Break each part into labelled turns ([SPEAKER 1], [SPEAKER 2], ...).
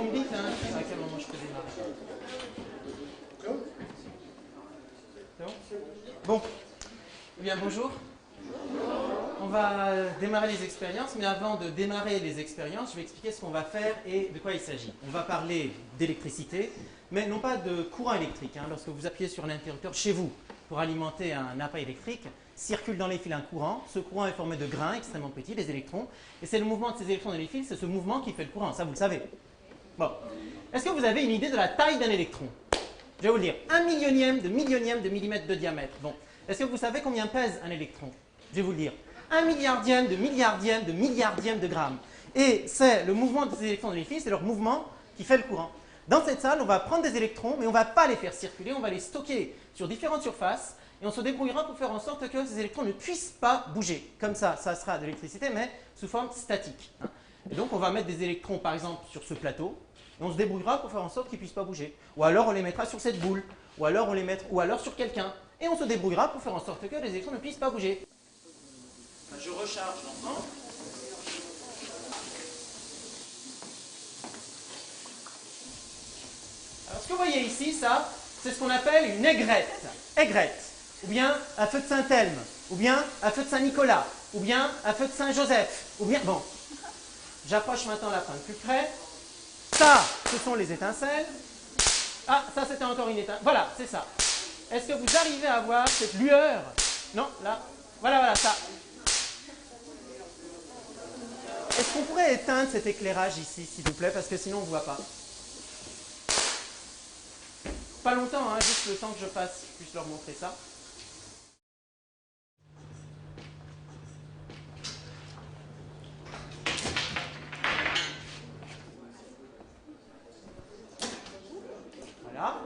[SPEAKER 1] me dites hein, à quel moment je peux démarrer. C'est bon? Bon. Eh bien, bonjour. On va démarrer les expériences, mais avant de démarrer les expériences, je vais expliquer ce qu'on va faire et de quoi il s'agit. On va parler d'électricité, mais non pas de courant électrique. Hein. Lorsque vous appuyez sur l'interrupteur chez vous pour alimenter un appareil électrique, circule dans les fils un courant. Ce courant est formé de grains extrêmement petits, les électrons, et c'est le mouvement de ces électrons dans les fils, c'est ce mouvement qui fait le courant. Ça, vous le savez. Bon. Est-ce que vous avez une idée de la taille d'un électron? Je vais vous le dire. 1 millionième de millimètre de diamètre. Bon. Est-ce que vous savez combien pèse un électron? Je vais vous le dire. 1 milliardième de grammes. Et c'est le mouvement des électrons dans les fils, c'est leur mouvement qui fait le courant. Dans cette salle, on va prendre des électrons, mais on ne va pas les faire circuler, on va les stocker sur différentes surfaces, et on se débrouillera pour faire en sorte que ces électrons ne puissent pas bouger. Comme ça, ça sera de l'électricité, mais sous forme statique. Et donc, on va mettre des électrons, par exemple, sur ce plateau, et on se débrouillera pour faire en sorte qu'ils ne puissent pas bouger. Ou alors, on les mettra sur cette boule, ou alors sur quelqu'un. Et on se débrouillera pour faire en sorte que les électrons ne puissent pas bouger. Je recharge l'ensemble. Alors, ce que vous voyez ici, ça, c'est ce qu'on appelle une aigrette. Aigrette. Ou bien un feu de Saint-Elme. Ou bien un feu de Saint-Nicolas. Ou bien un feu de Saint-Joseph. Ou bien, bon, j'approche maintenant la pointe plus près. Ça, ce sont les étincelles. Ah, ça, c'était encore une étincelle. Voilà, c'est ça. Est-ce que vous arrivez à voir cette lueur? Non, là. Voilà, ça. Est-ce qu'on pourrait éteindre cet éclairage ici, s'il vous plaît, parce que sinon on ne voit pas. Pas longtemps, hein, juste le temps que je puisse leur montrer ça. Voilà.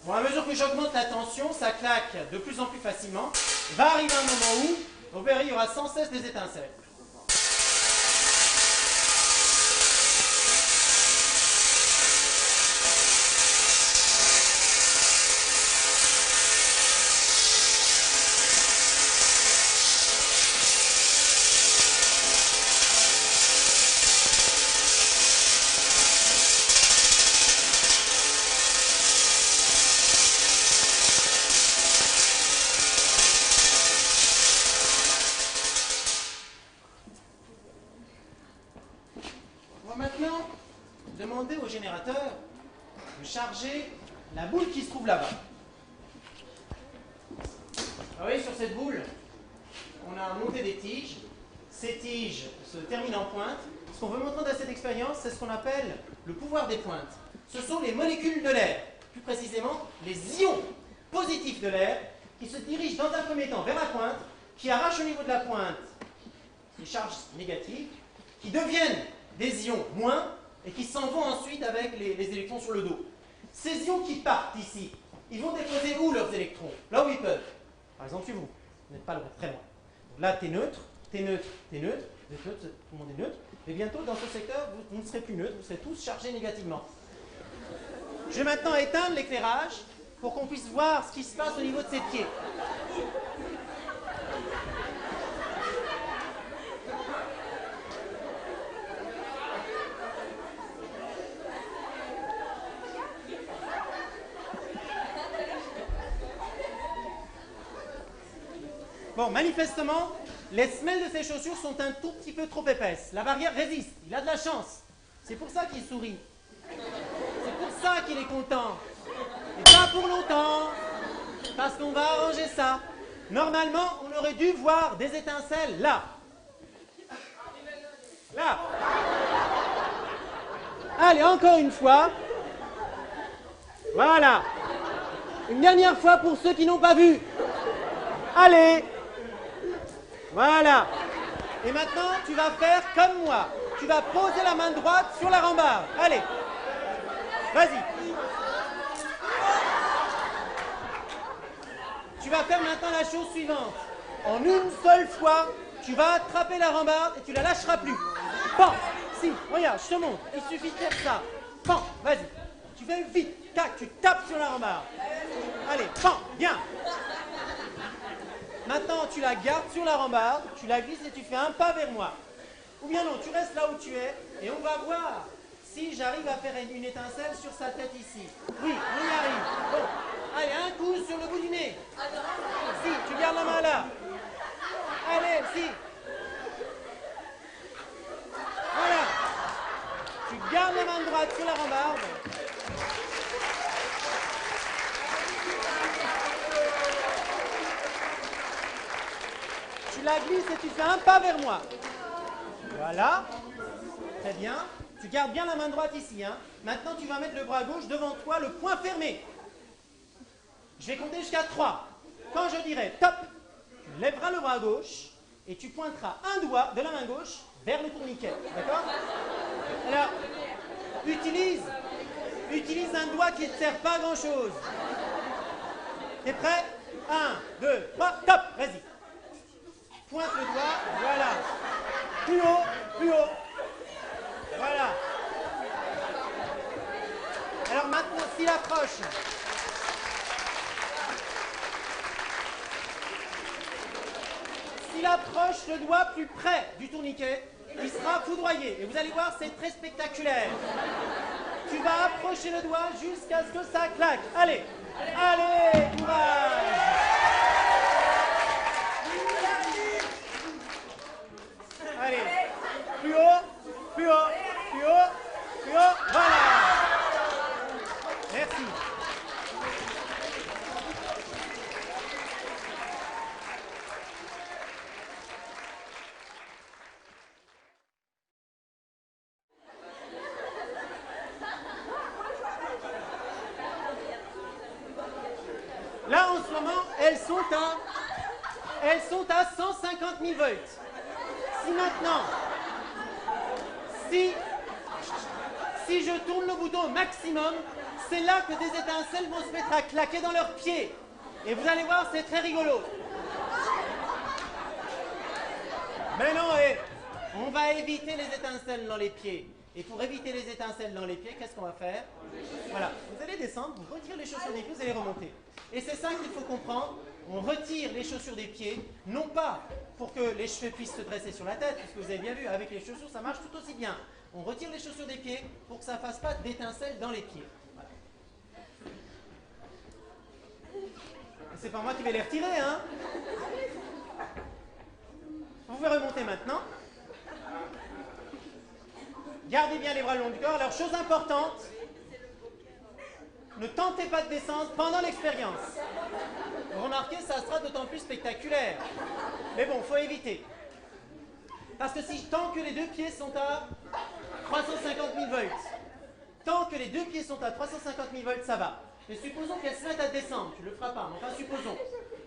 [SPEAKER 1] Bon, à mesure que j'augmente la tension, ça claque de plus en plus facilement. Va arriver un moment où, vous verrez, il y aura sans cesse des étincelles. Maintenant, demandez au générateur de charger la boule qui se trouve là-bas. Vous voyez, sur cette boule, on a monté des tiges. Ces tiges se terminent en pointe. Ce qu'on veut montrer dans cette expérience, c'est ce qu'on appelle le pouvoir des pointes. Ce sont les molécules de l'air, plus précisément les ions positifs de l'air, qui se dirigent dans un premier temps vers la pointe, qui arrachent au niveau de la pointe les charges négatives, qui deviennent des ions moins, et qui s'en vont ensuite avec les électrons sur le dos. Ces ions qui partent ici, ils vont déposer où leurs électrons? Là où ils peuvent. Par exemple, chez vous. Vous n'êtes pas très loin. Donc là, t'es neutre, t'es neutre, t'es neutre, vous êtes neutre, tout le monde est neutre. Et bientôt, dans ce secteur, vous ne serez plus neutre, vous serez tous chargés négativement. Je vais maintenant éteindre l'éclairage pour qu'on puisse voir ce qui se passe au niveau de ses pieds. Bon, manifestement, les semelles de ses chaussures sont un tout petit peu trop épaisses. La barrière résiste, il a de la chance. C'est pour ça qu'il sourit. C'est pour ça qu'il est content. Et pas pour longtemps, parce qu'on va arranger ça. Normalement, on aurait dû voir des étincelles là. Là. Allez, encore une fois. Voilà. Une dernière fois pour ceux qui n'ont pas vu. Allez. Voilà. Et maintenant, tu vas faire comme moi. Tu vas poser la main droite sur la rambarde. Allez. Vas-y. Tu vas faire maintenant la chose suivante. En une seule fois, tu vas attraper la rambarde et tu la lâcheras plus. Bon, si, regarde, je te montre. Il suffit de faire ça. Bon, vas-y.
[SPEAKER 2] Tu fais vite, tac, tu tapes sur la rambarde. Allez, pan, bien. Maintenant, tu la gardes sur la rambarde, tu la glisses et tu fais un pas vers moi. Ou bien non, tu restes là où tu es et on va voir si j'arrive à faire une étincelle sur sa tête ici. Oui, on y arrive. Bon, allez, un coup sur le bout du nez. Si, tu gardes la main là. Allez, si. Voilà. Tu gardes la main droite sur la rambarde. Tu la glisses et tu fais un pas vers moi. Voilà. Très bien. Tu gardes bien la main droite ici. Hein. Maintenant, tu vas mettre le bras gauche devant toi, le poing fermé. Je vais compter jusqu'à 3. Quand je dirai top, tu lèveras le bras gauche et tu pointeras un doigt de la main gauche vers le tourniquet. D'accord? Alors, utilise un doigt qui ne sert pas à grand chose. T'es prêt? 1, 2, 3, top! Vas-y. Pointe le doigt, voilà. Plus haut, plus haut. Voilà. Alors maintenant, s'il approche. S'il approche le doigt plus près du tourniquet, il sera foudroyé. Et vous allez voir, c'est très spectaculaire. Tu vas approcher le doigt jusqu'à ce que ça claque. Allez, allez, courage. Allez, plus haut, plus haut, plus haut, plus haut. Voilà. Merci. Là, en ce moment, elles sont à 150 000 volts. Si maintenant, si je tourne le bouton au maximum, c'est là que des étincelles vont se mettre à claquer dans leurs pieds. Et vous allez voir, c'est très rigolo. Mais non, on va éviter les étincelles dans les pieds. Et pour éviter les étincelles dans les pieds, qu'est-ce qu'on va faire? Voilà, vous allez descendre, vous retirez les chaussures des pieds, vous allez remonter. Et c'est ça qu'il faut comprendre. On retire les chaussures des pieds, non pas pour que les cheveux puissent se dresser sur la tête, parce que vous avez bien vu, avec les chaussures, ça marche tout aussi bien. On retire les chaussures des pieds pour que ça ne fasse pas d'étincelles dans les pieds. Voilà. C'est pas moi qui vais les retirer, hein? Vous pouvez remonter maintenant. Gardez bien les bras le long du corps. Alors, chose importante, ne tentez pas de descendre pendant l'expérience. Vous remarquez, ça sera d'autant plus spectaculaire. Mais bon, il faut éviter. Parce que tant que les deux pieds sont à 350 000 volts, tant que les deux pieds sont à 350 000 volts, ça va. Mais supposons qu'elle se mette à descendre. Tu ne le feras pas, mais enfin supposons.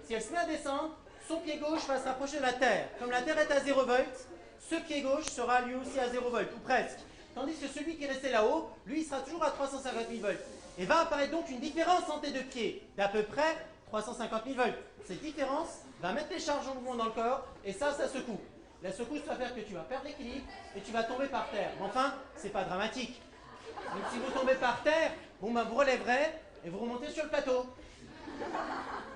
[SPEAKER 2] Si elle se met à descendre, son pied gauche va se rapprocher de la Terre. Comme la Terre est à 0 volts, ce pied gauche sera lui aussi à 0 volts, ou presque. Tandis que celui qui est resté là-haut, lui, il sera toujours à 350 000 volts. Et va apparaître donc une différence entre les deux pieds, d'à peu près 350 000 volts. Cette différence va mettre les charges en mouvement dans le corps, et ça secoue. La secousse va faire que tu vas perdre l'équilibre, et tu vas tomber par terre. Mais enfin, c'est pas dramatique. Donc si vous tombez par terre, bon ben vous relèverez, et vous remontez sur le plateau.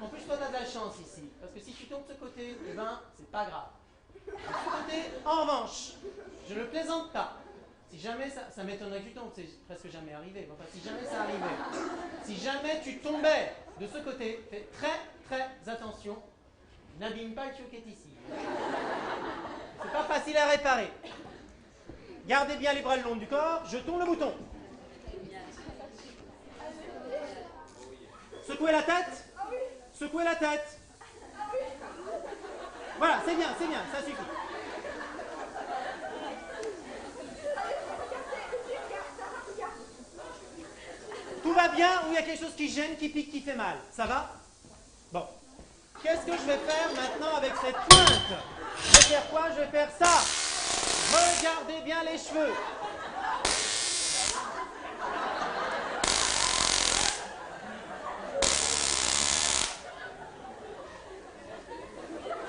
[SPEAKER 2] En plus, toi, tu as de la chance ici, parce que si tu tombes de ce côté, eh ben, c'est pas grave. De ce côté, en revanche, je ne plaisante pas. Si jamais ça m'étonnerait que tu tombes, c'est presque jamais arrivé. Enfin, si jamais ça arrivait, si jamais tu tombais de ce côté, fais très très attention. N'abîme pas le tuyau qui est ici. C'est pas facile à réparer. Gardez bien les bras le long du corps. Je tourne le bouton. Secouez la tête. Secouez la tête. Voilà, c'est bien, ça suffit. Tout va bien ou il y a quelque chose qui gêne, qui pique, qui fait mal? Ça va? Bon. Qu'est-ce que je vais faire maintenant avec cette pointe? Je vais faire quoi? Je vais faire ça. Regardez bien les cheveux.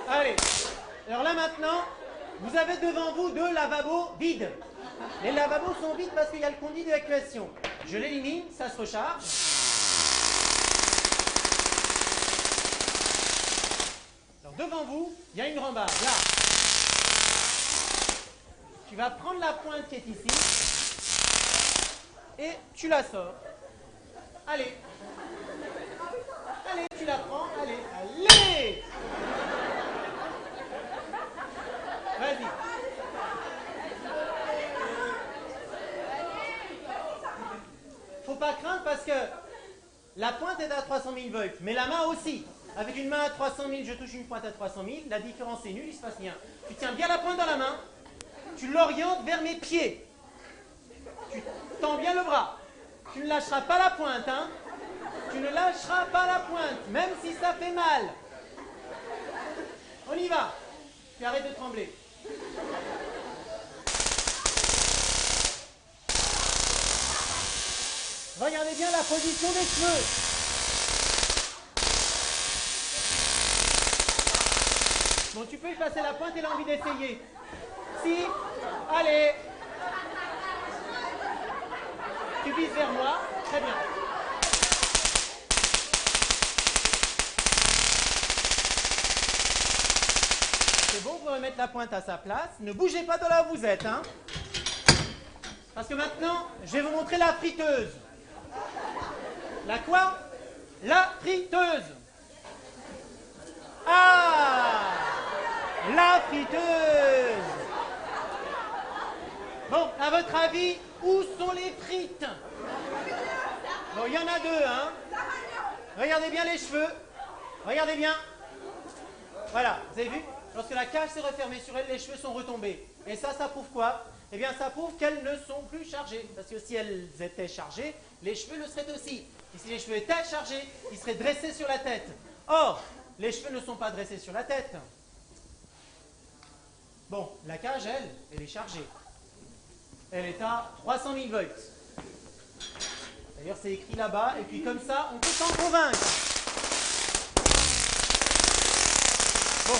[SPEAKER 2] Allez. Alors là maintenant, vous avez devant vous deux lavabos vides. Les lavabos sont vides parce qu'il y a le conduit d'évacuation. Je l'élimine, ça se recharge. Alors devant vous, il y a une rambarde, là. Tu vas prendre la pointe qui est ici et tu la sors. Allez. Allez, tu la prends. Allez, allez. Vas-y. Faut pas craindre parce que la pointe est à 300 000 volts, mais la main aussi. Avec une main à 300 000, je touche une pointe à 300 000, la différence est nulle, il se passe rien. Tu tiens bien la pointe dans la main, tu l'orientes vers mes pieds. Tu tends bien le bras. Tu ne lâcheras pas la pointe, hein. Tu ne lâcheras pas la pointe, même si ça fait mal. On y va. Tu arrêtes de trembler. Regardez bien la position des cheveux. Bon, tu peux effacer la pointe et l'envie d'essayer. Si, allez. Tu vises vers moi. Très bien. C'est bon, vous pouvez remettre la pointe à sa place. Ne bougez pas de là où vous êtes, hein. Parce que maintenant, je vais vous montrer la friteuse. La quoi? La friteuse. Ah! La friteuse. Bon, à votre avis, où sont les frites? Bon, il y en a deux, hein. Regardez bien les cheveux. Regardez bien. Voilà, vous avez vu? Lorsque la cage s'est refermée sur elle, les cheveux sont retombés. Et ça prouve quoi? Eh bien, ça prouve qu'elles ne sont plus chargées. Parce que si elles étaient chargées, les cheveux le seraient aussi. Et si les cheveux étaient chargés, ils seraient dressés sur la tête. Or, les cheveux ne sont pas dressés sur la tête. Bon, la cage, elle est chargée. Elle est à 300 000 volts. D'ailleurs, c'est écrit là-bas. Et puis comme ça, on peut s'en convaincre. Bon,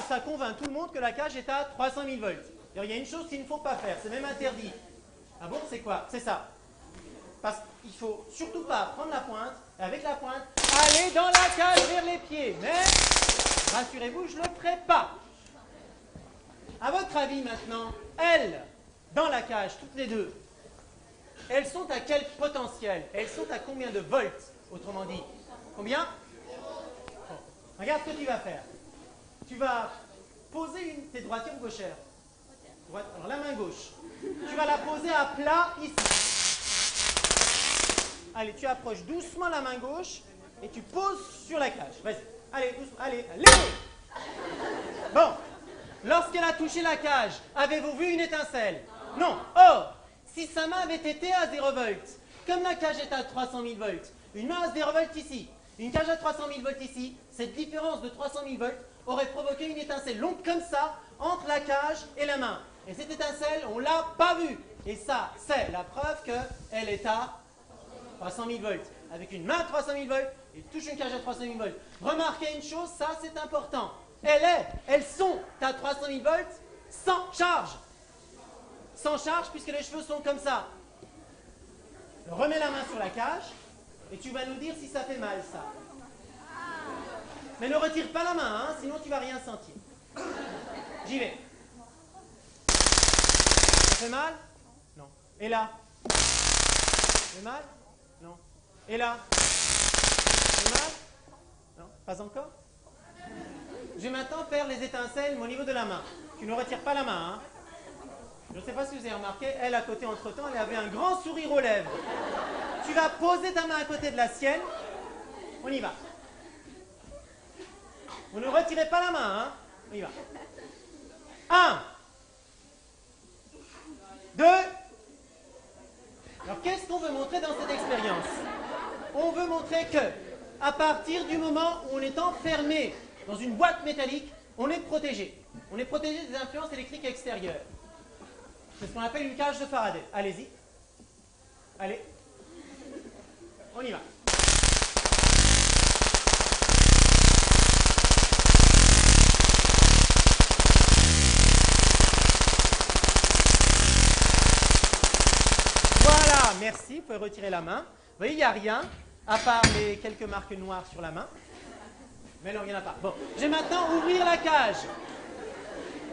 [SPEAKER 2] ça convainc tout le monde que la cage est à 300 000 volts. Il y a une chose qu'il ne faut pas faire, c'est même interdit. Ah bon, c'est quoi? C'est ça. Parce qu'il ne faut surtout pas prendre la pointe, et avec la pointe, aller dans la cage vers les pieds. Mais, rassurez-vous, je ne le ferai pas. À votre avis maintenant, elles, dans la cage, toutes les deux, elles sont à quel potentiel? Elles sont à combien de volts, autrement dit? Combien? Bon. Regarde ce que tu vas faire. Tu vas poser t'es droitière ou gauchère? Droite. Alors la main gauche. Tu vas la poser à plat ici. Allez, tu approches doucement la main gauche et tu poses sur la cage. Vas-y. Allez, doucement. Allez, allez. Bon. Lorsqu'elle a touché la cage, avez-vous vu une étincelle? Non. Or, si sa main avait été à 0 volts, comme la cage est à 300 000 volts, une main à 0 volts ici, une cage à 300 000 volts ici, cette différence de 300 000 volts aurait provoqué une étincelle longue comme ça entre la cage et la main. Et cette étincelle, on ne l'a pas vue. Et ça, c'est la preuve qu'elle est à 300 000 volts. Avec une main à 300 000 volts et touche une cage à 300 000 volts. Remarquez une chose, ça c'est important. Elles sont à 300 000 volts sans charge. Sans charge puisque les cheveux sont comme ça. Remets la main sur la cage et tu vas nous dire si ça fait mal ça. Mais ne retire pas la main, hein, sinon tu vas rien sentir. J'y vais. Ça fait mal? Non. Et là? Ça fait mal? Non. Et là? Ça fait mal? Non. Pas encore? Je vais maintenant faire les étincelles au niveau de la main. Tu ne retires pas la main, hein. Je ne sais pas si vous avez remarqué, elle à côté entre-temps, elle avait un grand sourire aux lèvres. Tu vas poser ta main à côté de la sienne. On y va. Vous ne retirez pas la main, hein. On y va. 1, 2. Alors qu'est-ce qu'on veut montrer dans cette expérience? On veut montrer que, à partir du moment où on est enfermé dans une boîte métallique, on est protégé. On est protégé des influences électriques extérieures. C'est ce qu'on appelle une cage de Faraday. Allez-y. Allez. On y va. merci, vous pouvez retirer la main. Vous voyez, il n'y a rien, à part les quelques marques noires sur la main. Mais non, il n'y en a pas. Bon, je vais maintenant ouvrir la cage.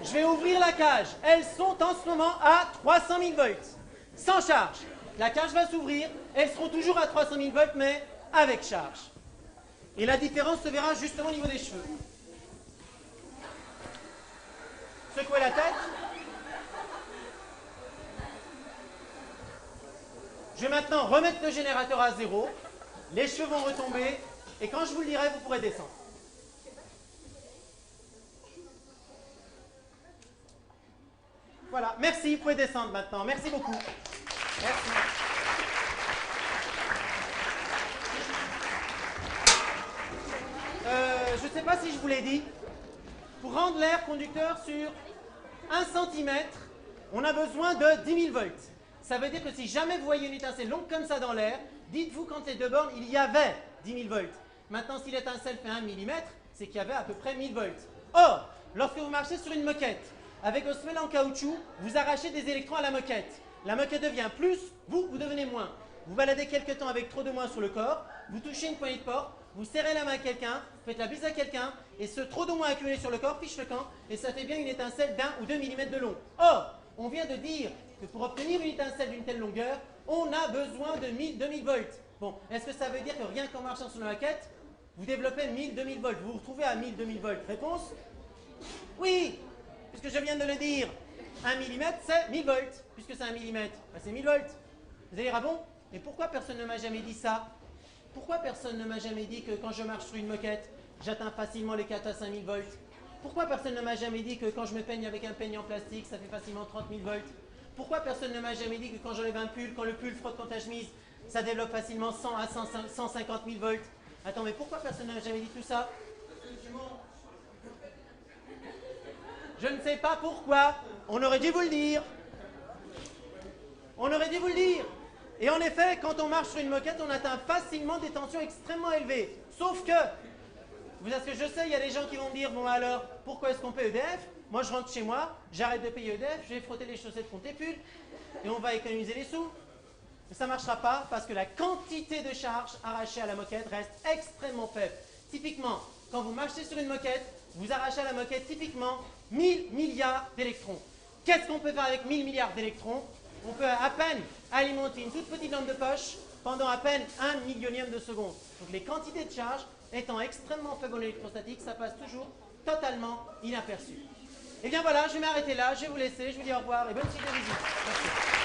[SPEAKER 2] Je vais ouvrir la cage. Elles sont en ce moment à 300 000 volts, sans charge. La cage va s'ouvrir, elles seront toujours à 300 000 volts, mais avec charge. Et la différence se verra justement au niveau des cheveux. Secouez la tête. Je vais maintenant remettre le générateur à 0. Les cheveux vont retomber. Et quand je vous le dirai, vous pourrez descendre. Voilà, merci, vous pouvez descendre maintenant. Merci beaucoup. Merci. Je ne sais pas si je vous l'ai dit, pour rendre l'air conducteur sur 1 cm, on a besoin de 10 000 volts. Ça veut dire que si jamais vous voyez une étincelle longue comme ça dans l'air, dites-vous quand ces deux bornes, il y avait 10 000 volts. Maintenant, si l'étincelle fait 1 mm, c'est qu'il y avait à peu près 1000 volts. Or, lorsque vous marchez sur une moquette, avec une semelle en caoutchouc, vous arrachez des électrons à la moquette. La moquette devient plus, vous devenez moins. Vous baladez quelques temps avec trop de moins sur le corps, vous touchez une poignée de porte, vous serrez la main à quelqu'un, faites la bise à quelqu'un, et ce trop de moins accumulé sur le corps fiche le camp, et ça fait bien une étincelle d'1 ou 2 mm de long. Or, on vient de dire que pour obtenir une étincelle d'une telle longueur, on a besoin de 1000-2000 volts. Bon, est-ce que ça veut dire que rien qu'en marchant sur la maquette, vous développez 1000-2000 volts, vous vous retrouvez à 1000-2000 volts? Réponse? Oui, puisque je viens de le dire. 1 mm, c'est 1000 volts. Puisque c'est 1 mm, ben c'est 1000 volts. Vous allez dire, ah bon? Mais pourquoi personne ne m'a jamais dit ça? Pourquoi personne ne m'a jamais dit que quand je marche sur une moquette, j'atteins facilement les 4 à 5000 volts? Pourquoi personne ne m'a jamais dit que quand je me peigne avec un peigne en plastique, ça fait facilement 30 000 volts? Pourquoi personne ne m'a jamais dit que quand j'enlève un pull, quand le pull frotte contre la chemise, ça développe facilement 100 à 150 000 volts? Attends, mais pourquoi personne ne m'a jamais dit tout ça? Je ne sais pas pourquoi. On aurait dû vous le dire. On aurait dû vous le dire. Et en effet, quand on marche sur une moquette, on atteint facilement des tensions extrêmement élevées. Sauf que, vous savez ce que je sais, il y a des gens qui vont me dire, bon alors, pourquoi est-ce qu'on paie EDF? Moi, je rentre chez moi, j'arrête de payer EDF, je vais frotter les chaussettes contre les pulls, et on va économiser les sous. Mais ça ne marchera pas parce que la quantité de charge arrachée à la moquette reste extrêmement faible. Typiquement, quand vous marchez sur une moquette, vous arrachez à la moquette typiquement 1000 milliards d'électrons. Qu'est-ce qu'on peut faire avec 1000 milliards d'électrons? On peut à peine alimenter une toute petite lampe de poche pendant à peine 1 millionième de seconde. Donc les quantités de charge étant extrêmement faibles en électrostatique, ça passe toujours totalement inaperçu. Et bien voilà, je vais m'arrêter là, je vais vous laisser, je vous dis au revoir et bonne suite de visite. Merci.